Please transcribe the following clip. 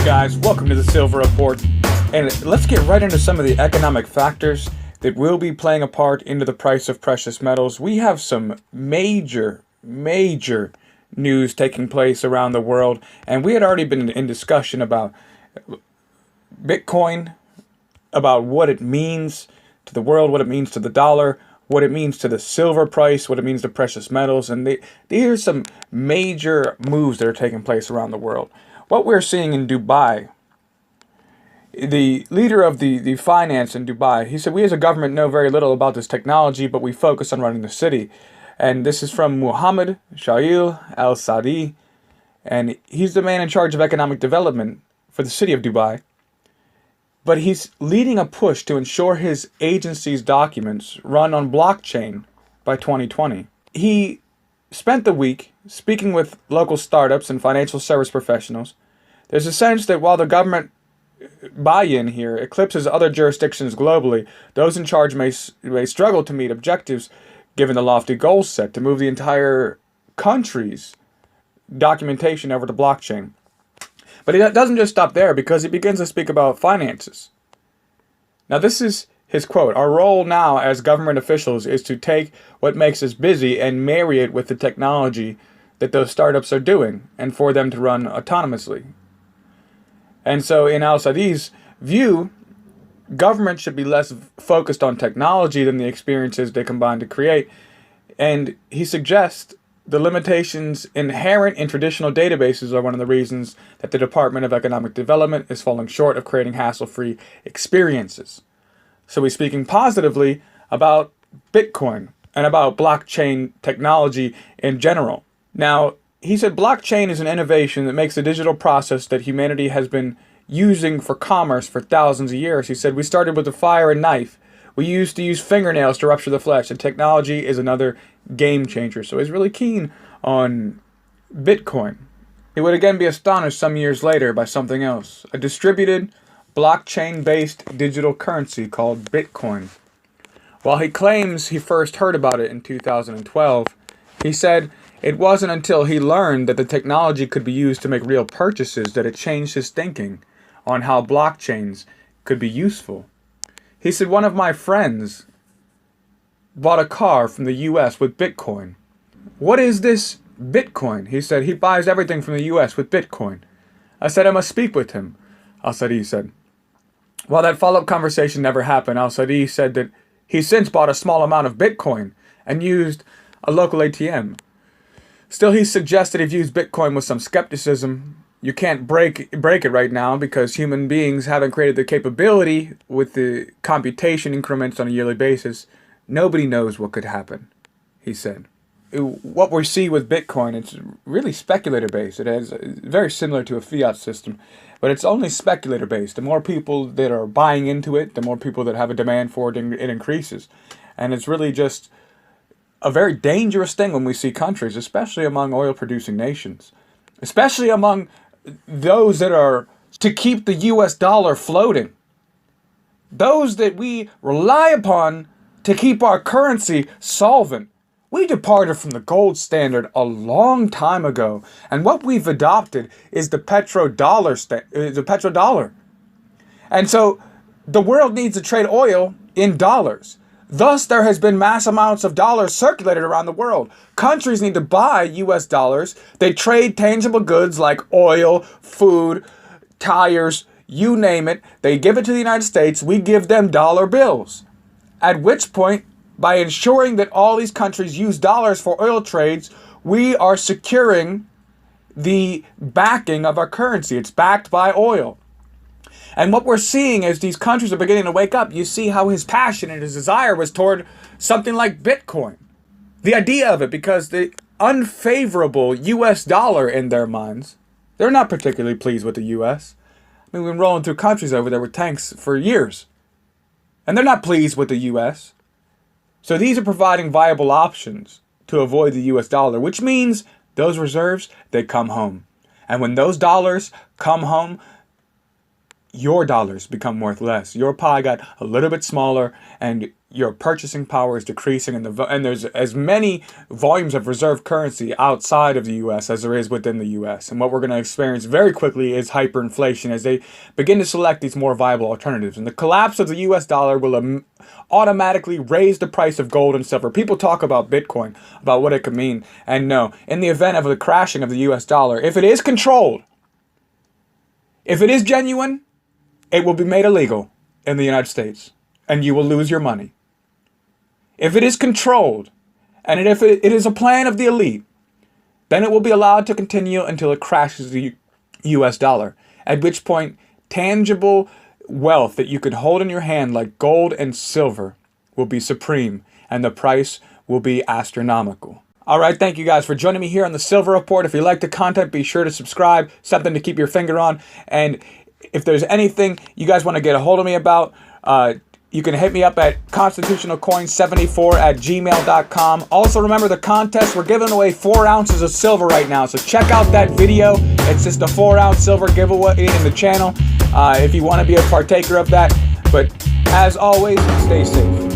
Guys, welcome to the Silver Report, and let's get right into some of the economic factors that will be playing a part into the price of precious metals. We have some major news taking place around the world, and we had already been in discussion about Bitcoin, about what it means to the world, what it means to the dollar, what it means to the silver price, what it means to precious metals, and these are some major moves that are taking place around the world. What we're seeing in Dubai, the leader of the finance in Dubai, he said, "We as a government know very little about this technology, but we focus on running the city." And this is from Mohammed Shail Al Saadi, and he's the man in charge of economic development for the city of Dubai. But he's leading a push to ensure his agency's documents run on blockchain by 2020. He spent the week speaking with local startups and financial service professionals. There's a sense that while the government buy-in here eclipses other jurisdictions globally, those in charge may struggle to meet objectives given the lofty goals set to move the entire country's documentation over to blockchain. But it doesn't just stop there, because he begins to speak about finances. Now, this is his quote: "Our role now as government officials is to take what makes us busy and marry it with the technology that those startups are doing, and for them to run autonomously." And so in Al-Sadi's view, government should be less focused on technology than the experiences they combine to create. And he suggests the limitations inherent in traditional databases are one of the reasons that the Department of Economic Development is falling short of creating hassle-free experiences. So he's speaking positively about Bitcoin and about blockchain technology in general. Now, he said blockchain is an innovation that makes the digital process that humanity has been using for commerce for thousands of years. He said, "We started with a fire and knife. We used to use fingernails to rupture the flesh, and technology is another game changer." So he's really keen on Bitcoin. He would again be astonished some years later by something else: a distributed, blockchain-based digital currency called Bitcoin. While he claims he first heard about it in 2012, he said it wasn't until he learned that the technology could be used to make real purchases that it changed his thinking on how blockchains could be useful. He said, "One of my friends bought a car from the US with Bitcoin." "What is this Bitcoin?" He said, "He buys everything from the US with Bitcoin." I said, "I must speak with him," Al-Sadi said. While that follow-up conversation never happened, Al-Sadi said that he since bought a small amount of Bitcoin and used a local ATM. Still, he suggested he views Bitcoin with some skepticism. You can't break it right now because human beings haven't created the capability with the computation increments on a yearly basis. Nobody knows what could happen, he said. What we see with Bitcoin, it's really speculator-based. It is very similar to a fiat system, but it's only speculator-based. The more people that are buying into it, the more people that have a demand for it, it increases. And it's really just a very dangerous thing when we see countries, especially among oil-producing nations, especially among those that are to keep the US dollar floating, those that we rely upon to keep our currency solvent. We departed from the gold standard a long time ago, and what we've adopted is the petrodollar. And so the world needs to trade oil in dollars. Thus, there has been mass amounts of dollars circulated around the world. Countries need to buy US dollars. They trade tangible goods like oil, food, tires, you name it. They give it to the United States. We give them dollar bills. At which point, by ensuring that all these countries use dollars for oil trades, we are securing the backing of our currency. It's backed by oil. And what we're seeing as these countries are beginning to wake up, you see how his passion and his desire was toward something like Bitcoin. The idea of it, because the unfavorable US dollar in their minds, they're not particularly pleased with the US. I mean, we've been rolling through countries over there with tanks for years, and they're not pleased with the US. So these are providing viable options to avoid the US dollar, which means those reserves, they come home. And when those dollars come home, your dollars become worth less. Your pie got a little bit smaller, and your purchasing power is decreasing, and there's as many volumes of reserve currency outside of the U.S. as there is within the U.S. And what we're going to experience very quickly is hyperinflation as they begin to select these more viable alternatives. And the collapse of the U.S. dollar will automatically raise the price of gold and silver. People talk about Bitcoin, about what it could mean. And no, in the event of the crashing of the U.S. dollar, if it is controlled, if it is genuine, it will be made illegal in the United States, and you will lose your money. If it is controlled, and if it is a plan of the elite, then it will be allowed to continue until it crashes the U.S. dollar, at which point tangible wealth that you could hold in your hand like gold and silver will be supreme, and the price will be astronomical. All right, thank you guys for joining me here on the Silver Report. If you like the content, be sure to subscribe, something to keep your finger on. And if there's anything you guys want to get a hold of me about, you can hit me up at constitutionalcoin74@gmail.com. Also, remember the contest. We're giving away 4 ounces of silver right now. So check out that video. It's just a 4-ounce silver giveaway in the channel if you want to be a partaker of that. But as always, stay safe.